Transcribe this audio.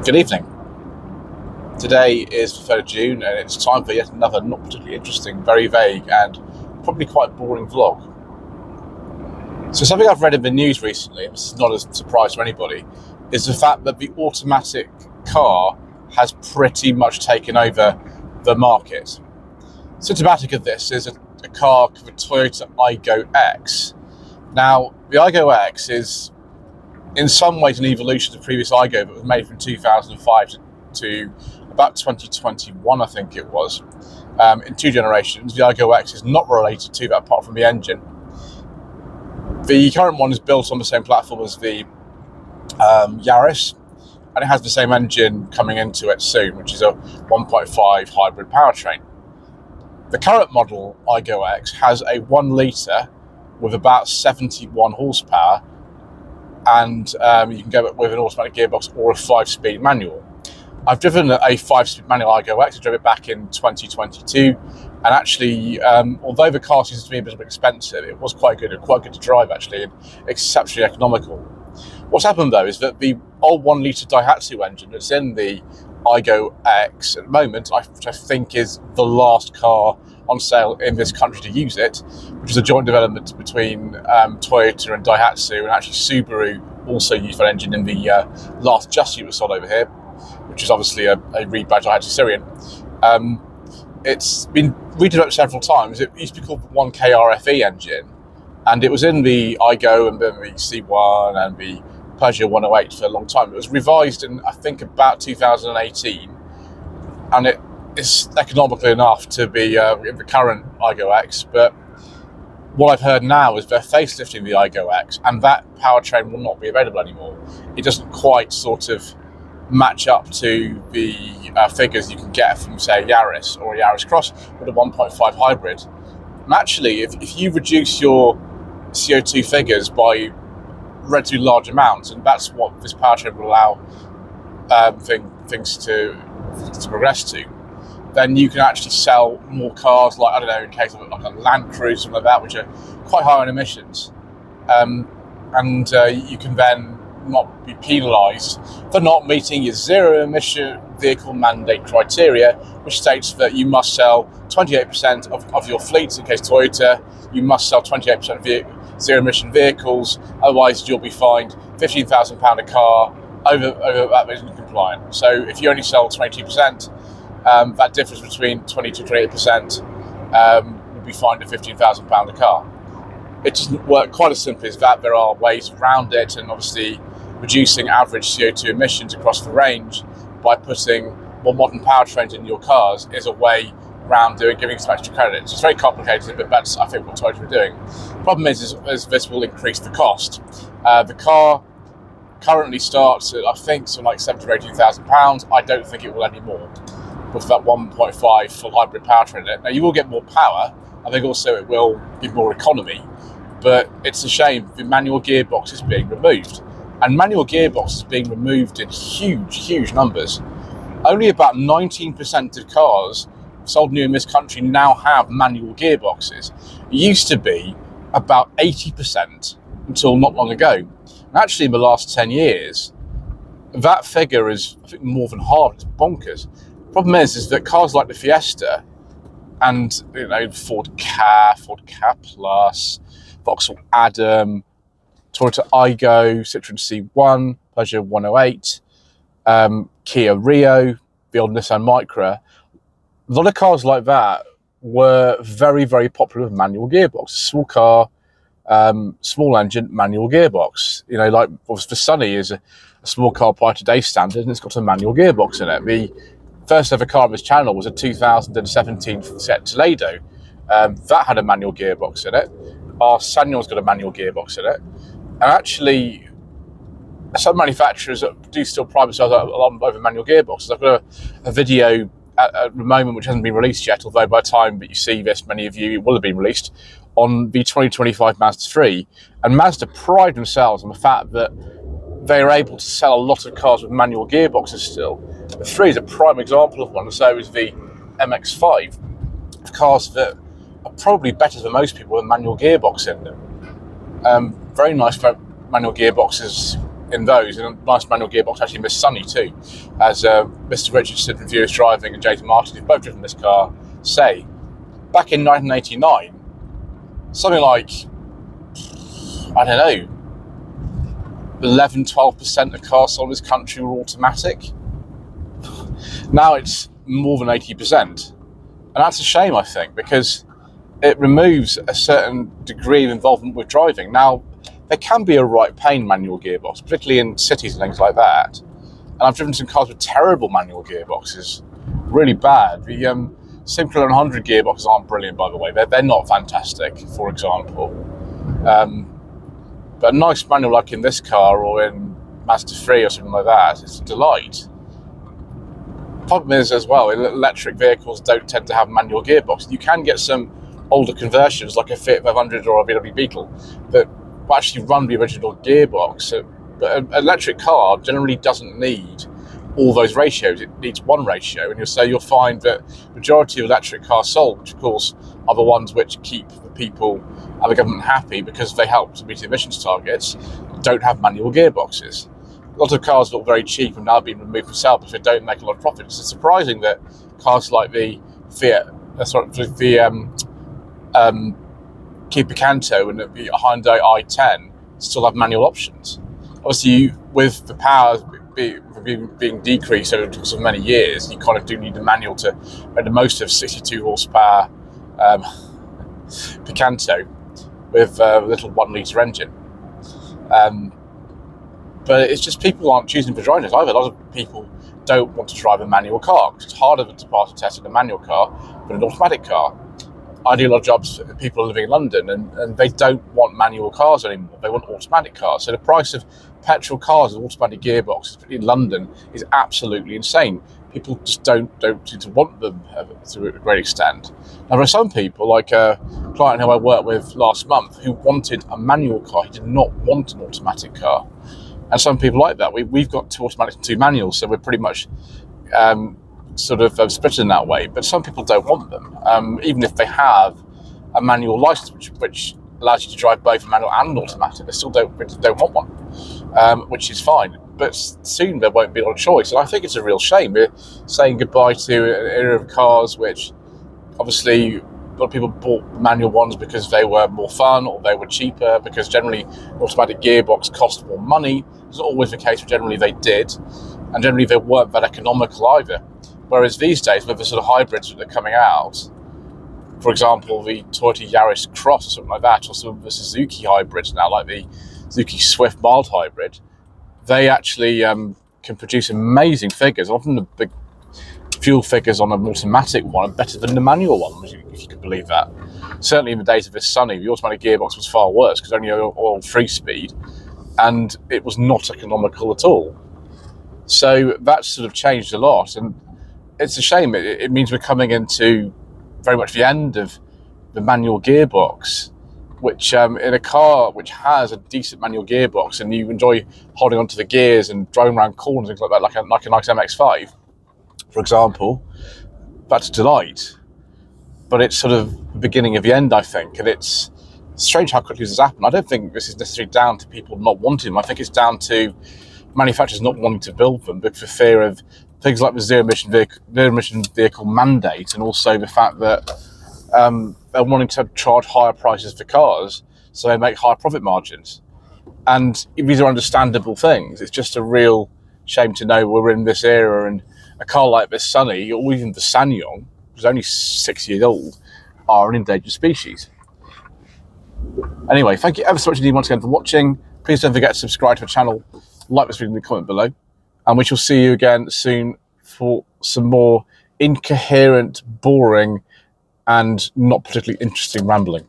Good evening. Today is the 3rd of June and it's time for yet another not particularly interesting, very vague and probably quite boring vlog. So something I've read in the news recently, and this is not a surprise to anybody, is the fact that the automatic car has pretty much taken over the market. Symptomatic of this is a car called the Toyota Aygo X. Now, the Aygo X is in some ways an evolution of the previous Aygo, but was made from 2005 to about 2021, I think it was, in 2 generations. The Aygo X is not related to that apart from the engine. The current one is built on the same platform as the Yaris, and it has the same engine coming into it soon, which is a 1.5 hybrid powertrain. The current model Aygo X has a 1 litre with about 71 horsepower, and you can go with an automatic gearbox or a 5-speed manual. I've driven a 5-speed manual Aygo X. I drove it back in 2022, and actually, although the car seems to be a bit expensive, it was quite good to drive actually, and exceptionally economical. What's happened though is that the old 1 litre Daihatsu engine that's in the Aygo X at the moment, which I think is the last car on sale in this country to use it, which is a joint development between Toyota and Daihatsu, and actually Subaru also used that engine in the last Just that was sold over here, which is obviously a rebadged Daihatsu Syrian. It's been redeveloped several times. It used to be called the 1K RFE engine, and it was in the Aygo and then the C1 and the Peugeot 108 for a long time. It was revised in, I think, about 2018, and it is economical enough to be in the current Aygo X, but what I've heard now is they're facelifting the Aygo X, and that powertrain will not be available anymore. It doesn't quite sort of match up to the figures you can get from, say, a Yaris or a Yaris Cross with a 1.5 hybrid. And actually, if you reduce your CO2 figures by relatively large amounts, and that's what this powertrain will allow things to progress to, then you can actually sell more cars, like, I don't know, in case of like a Land Cruiser, something like that, which are quite high on emissions. And you can then not be penalised for not meeting your zero emission vehicle mandate criteria, which states that you must sell 28% of your fleet. In case Toyota, you must sell 28% zero emission vehicles, otherwise you'll be fined £15,000 a car over that isn't compliant. So if you only sell 22%, that difference between 22 to 28% will be fined at £15,000 a car. It doesn't work quite as simply as that. There are ways around it, and obviously reducing average CO2 emissions across the range by putting more modern powertrains in your cars is a way around giving some extra credits. It's very complicated, but that's, I think, what Toyota are doing. The problem is this will increase the cost. The car currently starts at, I think, something like £70,000 or £80,000. I don't think it will anymore with that 1.5 full hybrid powertrain in it. Now, you will get more power. I think also it will give more economy, but it's a shame the manual gearbox is being removed. And manual gearbox is being removed in huge numbers. Only about 19% of cars sold new in this country now have manual gearboxes. It used to be about 80% until not long ago. And actually, in the last 10 years, that figure is, I think, more than half. It's bonkers. The problem is that cars like the Fiesta and, Ford Ka Plus, Vauxhall Adam, Toyota Aygo, Citroen C1, Peugeot 108, Kia Rio, the old Nissan Micra, a lot of cars like that were very popular with manual gearbox. Small car, small engine, manual gearbox. Like the Sunny is a small car by today's standard, and it's got a manual gearbox in it. The first ever car on this channel was a 2017 Fiat Toledo. That had a manual gearbox in it. Our Sanyon's got a manual gearbox in it. And actually, some manufacturers do still pride themselves over manual gearboxes. I've got a video at the moment which hasn't been released yet, although by the time that you see this, many of you, it will have been released, on the 2025 Mazda 3. And Mazda pride themselves on the fact that they are able to sell a lot of cars with manual gearboxes still. The 3 is a prime example of one, and so is the MX-5. Cars that are probably better than most people with a manual gearbox in them. Very nice manual gearboxes in those, and a nice manual gearbox actually in Miss Sunny too, as Mr. Richardson from Viewers Driving and Jason Martin, who've both driven this car, say. Back in 1989, something like, I don't know, 11-12% of cars sold in this country were automatic. Now it's more than 80%. And that's a shame, I think, because it removes a certain degree of involvement with driving. Now, there can be a right pain manual gearbox, particularly in cities and things like that. And I've driven some cars with terrible manual gearboxes, really bad. The Simca 100 gearboxes aren't brilliant, by the way. They're not fantastic, for example. But a nice manual like in this car or in Mazda 3 or something like that, it's a delight. Problem is, as well, electric vehicles don't tend to have manual gearboxes. You can get some older conversions like a Fiat 500 or a VW Beetle that will actually run the original gearbox. But an electric car generally doesn't need all those ratios. It needs one ratio, and you'll find that the majority of electric cars sold, which of course are the ones which keep the people and the government happy because they help to meet emissions targets, don't have manual gearboxes. A lot of cars look very cheap and now being removed from sale because they don't make a lot of profit. It's surprising that cars like the Kia Picanto and the Hyundai i10 still have manual options. Obviously, with the power being decreased over the course of many years, you kind of do need a manual to make the most of 62 horsepower Picanto with a little 1 litre engine. But it's just people aren't choosing for driving it either. A lot of people don't want to drive a manual car because it's harder to pass a test in a manual car than an automatic car. I do a lot of jobs for people living in London, and they don't want manual cars anymore. They want automatic cars. So the price of petrol cars with automatic gearboxes in London is absolutely insane. People just don't seem to want them to a great extent. Now, there are some people, like a client who I worked with last month, who wanted a manual car. He did not want an automatic car. And some people like that. We've got 2 automatics and 2 manuals, so we're pretty much split in that way. But some people don't want them, even if they have a manual license, which allows you to drive both a manual and an automatic. They still don't want one, which is fine. But soon there won't be a lot of choice, and I think it's a real shame. We're saying goodbye to an era of cars which, obviously, a lot of people bought manual ones because they were more fun or they were cheaper, because generally automatic gearbox cost more money. It's not always the case, but generally they did, and generally they weren't that economical either. Whereas these days, with the sort of hybrids that are coming out, for example, the Toyota Yaris Cross or something like that, or some of the Suzuki hybrids now, like the Suzuki Swift mild hybrid, they actually can produce amazing figures. Often the big fuel figures on an automatic one are better than the manual one, if you could believe that. Certainly in the days of this Sunny, the automatic gearbox was far worse because only oil 3-speed, and it was not economical at all. So that's sort of changed a lot, and it's a shame. It means we're coming into very much the end of the manual gearbox, which in a car which has a decent manual gearbox and you enjoy holding onto the gears and driving around corners and things like that, like a nice MX-5, for example, that's a delight. But it's sort of the beginning of the end, I think, and it's strange how quickly this has happened. I don't think this is necessarily down to people not wanting them. I think it's down to manufacturers not wanting to build them, but for fear of things like the zero emission vehicle mandate, and also the fact that they're wanting to charge higher prices for cars, so they make higher profit margins. And these are understandable things. It's just a real shame to know we're in this era, and a car like this Sunny, or even the Sanyong, which is only 6 years old, are an endangered species. Anyway, thank you ever so much indeed once again for watching. Please don't forget to subscribe to the channel, like this video in the comment below, and we shall see you again soon for some more incoherent, boring, and not particularly interesting rambling.